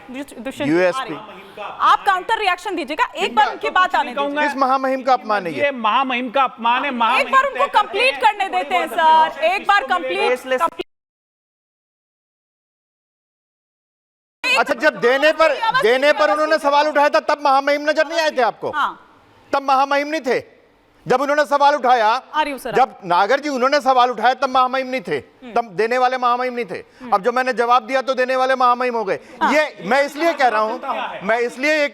Dushyant USP, आप counter reaction दीजिएगा, एक बार उनकी बात आने दीजिए। इस महामहिम का अपमान है ये महामहिम का अपमान है। एक बार उनको कंप्लीट करने देते हैं सर, एक बार कंप्लीट। अच्छा, जब देने पर उन्होंने सवाल उठाया था तब महामहिम नजर नहीं आए थे आपको? तब महामहिम नहीं थे जब उन्होंने सवाल उठाया। जब नागर जी उन्होंने सवाल उठाया तब महामहिम नहीं थे, तब देने वाले महामहिम नहीं थे। अब जो मैंने जवाब दिया तो देने वाले महामहिम हो गए। ये मैं इसलिए कह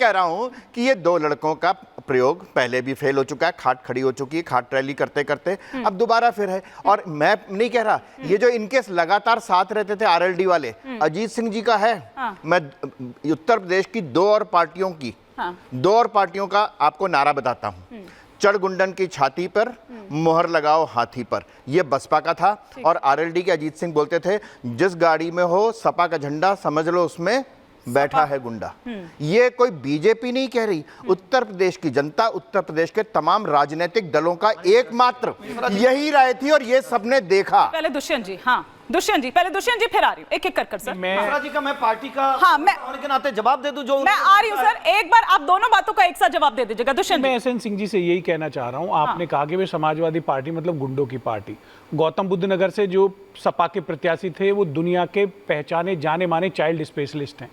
रहा हूं कि ये दो लड़कों का प्रयोग पहले भी फेल हो चुका है, खाट खड़ी हो चुकी है, खाट रैली करते करते अब दोबारा फिर है। और मैं नहीं कह रहा, ये जो इनके लगातार साथ रहते थे आरएलडी वाले, अजीत सिंह जी का है। मैं उत्तर प्रदेश की दो और पार्टियों का आपको नारा बताता हूं। चढ़ गुंडन की छाती पर, मोहर लगाओ हाथी पर, ये बसपा का था। और आरएलडी के अजीत सिंह बोलते थे, जिस गाड़ी में हो सपा का झंडा समझ लो उसमें बैठा है गुंडा। ये कोई बीजेपी नहीं कह रही, उत्तर प्रदेश की जनता, उत्तर प्रदेश के तमाम राजनीतिक दलों का एकमात्र यही राय थी और ये सबने देखा। पहले दुष्यंत जी, दुष्यंत जी फिर आ रही हूँ, एक एक कर सर। मैं पार्टी का मैं के नाते जवाब दे दूं जो मैं आ रही हूँ सर, एक बार आप दोनों बातों का एक साथ जवाब दे दीजिएगा। दुष्यंत, मैं एसएन सिंह जी से यही कहना चाह रहा हूँ, आपने कहा कि वे समाजवादी पार्टी मतलब गुंडों की पार्टी। गौतम बुद्ध नगर से जो सपा के प्रत्याशी थे वो दुनिया के पहचाने जाने माने चाइल्ड स्पेशलिस्ट हैं।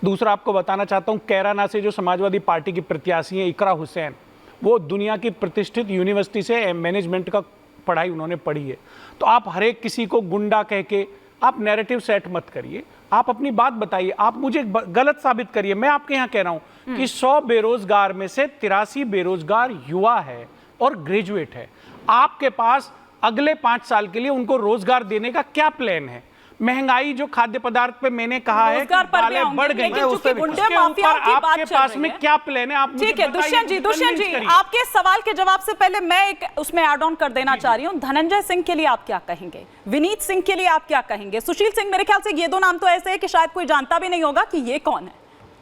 दूसरा आपको बताना चाहता हूँ, कैराना से जो समाजवादी पार्टी की प्रत्याशी हैं इकरा हुसैन, वो दुनिया की प्रतिष्ठित यूनिवर्सिटी से मैनेजमेंट का पढ़ाई उन्होंने पढ़ी है। तो आप हर एक किसी को गुंडा कह के आप नैरेटिव सेट मत करिए, आप अपनी बात बताइए, आप मुझे गलत साबित करिए। मैं आपके यहाँ कह रहा हूँ कि 100 बेरोजगार में से 83 बेरोजगार युवा है और ग्रेजुएट है। आपके पास अगले 5 साल के लिए उनको रोजगार देने का क्या प्लान है? महंगाई जो खाद्य पदार्थ पे मैंने कहा है कि दालें बढ़ गई है, उसके ऊपर आपके पास में क्या प्लान है? आप ठीक है दुष्यंत जी, आपके सवाल के जवाब से पहले मैं एक उसमें ऐड ऑन कर देना चाह रही हूँ। धनंजय सिंह के लिए आप क्या कहेंगे? विनीत सिंह के लिए आप क्या कहेंगे? सुशील सिंह, मेरे ख्याल से ये दो नाम तो ऐसे है कि शायद कोई जानता भी नहीं होगा कि ये कौन है,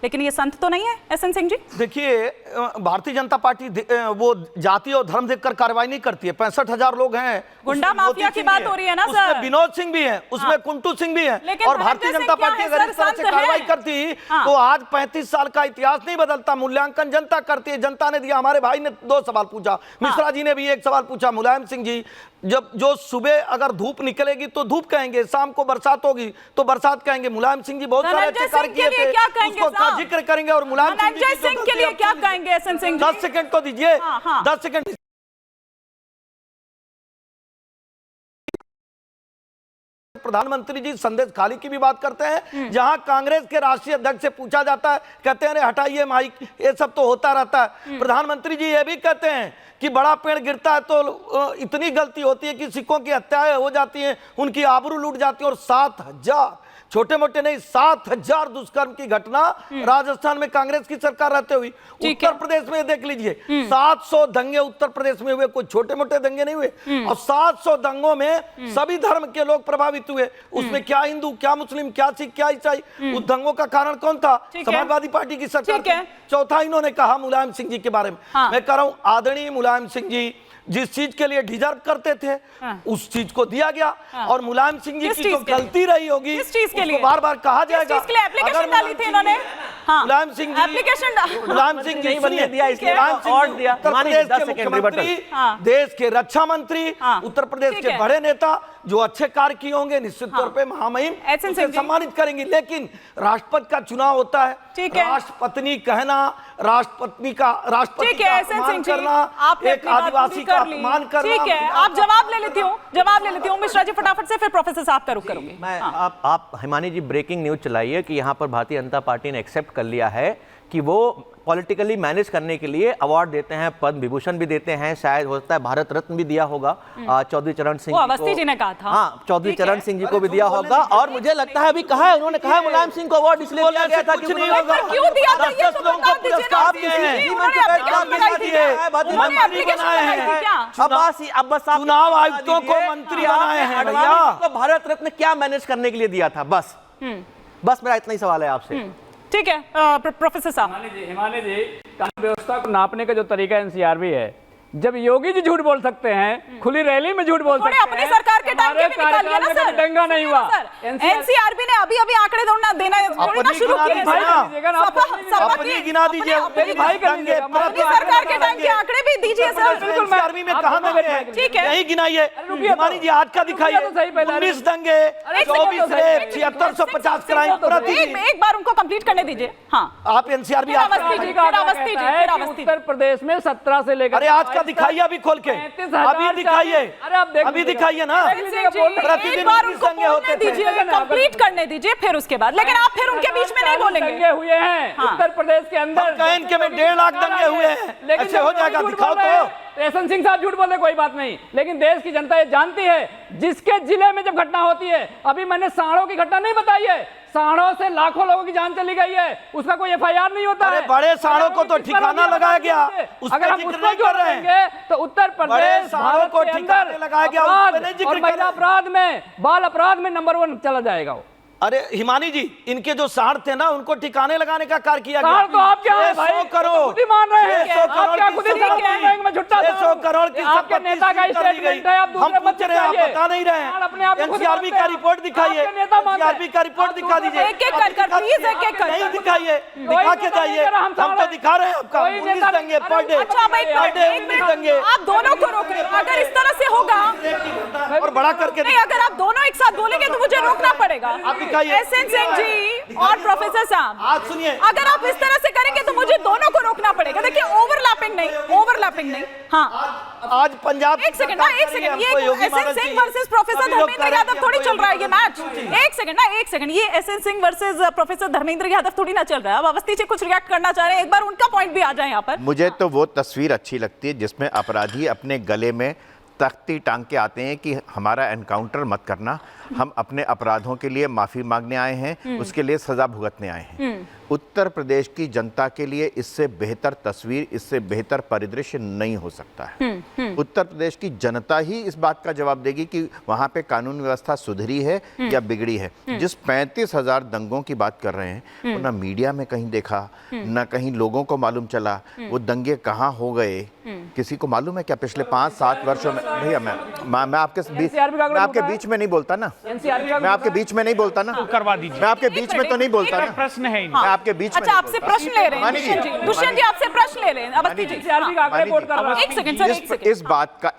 लेकिन ये संत तो नहीं है एसएन सिंह जी? देखिए, भारतीय जनता पार्टी वो जाति और धर्म देखकर कार्रवाई नहीं करती है। 65,000 लोग हैं, गुंडा माफिया की बात हो रही है ना सर? उसमें विनोद सिंह भी हैं, उसमें कुंटू सिंह भी हैं। और भारतीय जनता पार्टी अगर इस तरह से कार्रवाई करती तो आज 35 साल का इतिहास नहीं बदलता। मूल्यांकन जनता करती है, जनता ने दिया। हमारे भाई ने 2 सवाल पूछा, मिश्रा जी ने भी 1 सवाल पूछा। मुलायम सिंह जी, जब जो सुबह अगर धूप निकलेगी तो धूप कहेंगे, शाम को बरसात होगी तो बरसात कहेंगे। मुलायम सिंह जी बहुत सारे अच्छे कार्य किए थे, उसको का जिक्र करेंगे। और मुलायम सिंह के लिए क्या कहेंगे एसएन सिंह जी? 10 सेकंड तो दीजिए, 10 सेकंड। प्रधानमंत्री जी संदेश खाली की भी बात करते हैं, जहां कांग्रेस के राष्ट्रीय अध्यक्ष से पूछा जाता है, कहते हैं अरे हटाइए माइक, ये सब तो होता रहता है। प्रधानमंत्री जी ये भी कहते हैं कि बड़ा पेड़ गिरता है तो इतनी गलती होती है कि सिखों की हत्याएं हो जाती हैं, उनकी आबरू लूट जाती है। और 7,000 छोटे मोटे नहीं, 7,000 दुष्कर्म की घटना राजस्थान में कांग्रेस की सरकार रहते हुई। उत्तर प्रदेश में देख लीजिए, 700 दंगे उत्तर प्रदेश में हुए, कोई छोटे मोटे दंगे नहीं हुए। और 700 दंगों में सभी धर्म के लोग प्रभावित हुए। उसमें क्या हिंदू, क्या मुस्लिम, क्या सिख, क्या ईसाई। उस दंगों का कारण कौन था? समाजवादी पार्टी की सरकार। चौथा इन्होंने कहा मुलायम सिंह जी के बारे में, मैं कह रहा हूं आदरणीय मुलायम सिंह जी जिस चीज के लिए डिजर्व करते थे उस चीज को दिया गया। और मुलायम सिंह जी की जो गलती रही होगी उसको बार बार कहा जाएगा। एप्लीकेशन डाली थी इन्होंने, मुलायम सिंह जी, मुलायम सिंह जी मुख्यमंत्री, देश के रक्षा मंत्री, उत्तर प्रदेश के बड़े नेता, जो अच्छे कार्य किए होंगे निश्चित तौर पे महामहिम सम्मानित करेंगी। लेकिन राष्ट्रपति का चुनाव होता है, राष्ट्रपत्नी कहना, राष्ट्रपति का अपमान करना, एक आदिवासी का अपमान करना। ठीक है, आप जवाब ले लेती हूँ मिश्रा जी फटाफट से, फिर प्रोफेसर साहब का रुख करूंगी। मैं आप हिमानी जी ब्रेकिंग न्यूज चलाइए कि यहाँ पर भारतीय जनता पार्टी ने एक्सेप्ट कर लिया है कि वो पॉलिटिकली मैनेज करने के लिए अवार्ड देते हैं, पद्म विभूषण भी देते हैं, शायद होता है भारत रत्न भी दिया होगा चौधरी चरण सिंह अवस्थी जी ने कहा था। हाँ, चौधरी चरण सिंह जी को भी दिया होगा। और मुझे लगता है अभी कहा है, उन्होंने कहा है मुलायम सिंह को अवार्ड इसलिए दिया गया था कि क्यों दिया था? 10 लोगों को पुरस्कार दिए हैं। चुनाव आयुक्तों को मंत्री बनाए हैं भैया। भारत रत्न क्या मैनेज करने के लिए दिया था? बस मेरा इतना ही सवाल है आपसे। ठीक है प्रोफेसर साहब। हिमानी जी, कानून व्यवस्था को नापने का जो तरीका एनसीआरबी है, जब योगी जी झूठ बोल सकते हैं, खुली रैली में झूठ बोल सकते हैं, अपनी सरकार के टाइम के भी निकालिए ना सर। दंगा नहीं हुआ। एनसीआरबी ने अभी आंकड़े देना थोड़ी ना शुरू किए। अपनी गिना दीजिए, अपनी सरकार के टाइम के आंकड़े भी दीजिए सर। एनसीआरबी में कहां दंगे हैं? ठीक है, यही गिनाइए। हिमानी जी आज का दिखाइए। 19 दंगे, 24 रेप, 7650 क्राइम प्रतिदिन। एक बार उनको कंप्लीट करने दीजिए। हाँ, आप एनसीआरबी उत्तर प्रदेश में 17 से लेकर, अरे आज का दिखाइए अभी खोल के, अभी दिखाइए, अभी दिखाइए ना। एक बार उनको बोलने दीजिए, कंप्लीट करने दीजिए, फिर उसके बाद। लेकिन आप फिर उनके बीच में नहीं बोलेंगे। दंगे हुए हैं उत्तर प्रदेश के अंदर, कैन के में 1.5 लाख दंगे हुए हैं। ऐसे हो जाएगा, दिखाओ तो। एहसन सिंह साहब झूठ बोले कोई बात नहीं, लेकिन देश की जनता ये जानती है, जिसके जिले में जब घटना होती है, अभी मैंने साड़ों की घटना नहीं बताई है, साड़ों से लाखों लोगों की जान चली गई है, उसका कोई एफआईआर नहीं होता है। बड़े साड़ों को तो ठिकाना लगाया गया, अगर हम उसको जोड़ देंगे तो उत्तर प्रदेश साड़ों को ठिकाने लगाया गया, उस पे नहीं जिक्र और महिला अपराध में, बाल अपराध में नंबर 1 चला जाएगा वो। अरे हिमानी जी, इनके जो साड़ थे ना, उनको ठिकाने लगाने का कार्य किया गया। साड़ तो आप क्या है भाई? 600 करोड़ खुद ही मान रहे हैं, 600 आप क्या खुद ही मान रहे हैं? मैं झूठा 600 करोड़ की आपके नेता का स्टेटमेंट है, आप हम दूसरे मत पूछ रहे हैं, आप बताइए। बता नहीं रहे साड़ अपने आप हैं। को खुद एनसीआरबी मानते का हैं। रिपोर्ट दिखाइए, आपके नेता मानते हैं। एनसीआरबी का रिपोर्ट दिखा दीजिए। एक-एक कर प्लीज, एक-एक कर। नहीं दिखाइए, दिखा के जाइए। हम तो दिखा रहे हैं आपका 19 दंगे पर डे। अच्छा भाई, पर डे एक 19 मिनट, दंगे। आप दोनों को रोक रहे हो। अगर इस तरह से होगा और बड़ा करके नहीं, अगर आप दोनों एक साथ बोलेंगे तो मुझे रोकना पड़ेगा। आप दिखाइए। एहसन सिंह जी और प्रोफेसर साहब, आज सुनिए, अगर आप इस तरह से करेंगे तो मुझे दोनों को रोकना पड़ेगा। देखिए, ओवरलैपिंग नहीं। हाँ, आज पंजाब, एक सेकंड ना, एक सेकंड, ये एहसन सिंह वर्सेस प्रोफेसर धर्मेंद्र यादव थोड़ी चल रहा है ये मैच। एक सेकंड, ये एहसन सिंह वर्सेस प्रोफेसर धर्मेंद्र यादव थोड़ी ना चल रहा है। अब अवस्थी जी कुछ रिएक्ट करना चाह रहे हैं, एक बार उनका पॉइंट भी आ जाए यहाँ पर। मुझे तो वो तस्वीर अच्छी लगती है जिसमें अपराधी अपने गले में तख्ती टांग के आते हैं कि हमारा एनकाउंटर मत करना, हम अपने अपराधों के लिए माफी मांगने आए हैं, उसके लिए सजा भुगतने आए हैं। उत्तर प्रदेश की जनता के लिए इससे बेहतर तस्वीर, इससे बेहतर परिदृश्य नहीं हो सकता है। उत्तर प्रदेश की जनता ही इस बात का जवाब देगी कि वहां पे कानून व्यवस्था सुधरी है या बिगड़ी है। जिस 35,000 दंगों की बात कर रहे हैं, वो ना मीडिया में कहीं देखा, ना कहीं लोगों को मालूम चला वो दंगे कहाँ हो गए। किसी को मालूम है क्या पिछले 5-7 वर्षों में? भैया मैं आपके बीच में नहीं बोलता ना, मैं आपके बीच में नहीं बोलता ना, करवा दीजिए। मैं आपके बीच में तो नहीं बोलता ना, प्रश्न है मैं आपके बीच में अच्छा, आपसे प्रश्न ले रहे हैं दुष्यंत जी, आपसे प्रश्न ले रहे हैं अवस्थी जी। एक सेकंड सर, एक सेकंड।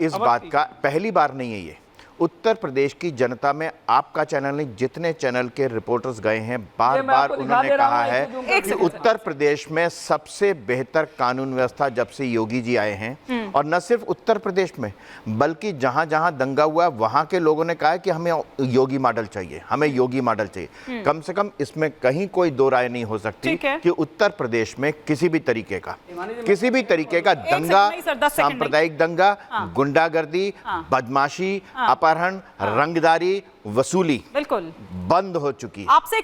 इस बात का पहली बार नहीं है ये। उत्तर प्रदेश की जनता में आपका चैनल नहीं, जितने चैनल के रिपोर्टर्स गए हैं, बार बार उन्होंने कहा है कि उत्तर प्रदेश में सबसे बेहतर कानून व्यवस्था जब से योगी जी आए हैं। और न सिर्फ उत्तर प्रदेश में, बल्कि जहां जहां दंगा हुआ वहां के लोगों ने कहा है कि हमें योगी मॉडल चाहिए, हमें योगी मॉडल चाहिए। कम से कम इसमें कहीं कोई दो राय नहीं हो सकती कि उत्तर प्रदेश में किसी भी तरीके का दंगा, सांप्रदायिक दंगा, गुंडागर्दी, बदमाशी, अपहरण, रंगदारी, वसूली बिल्कुल बंद हो चुकी है। आपसे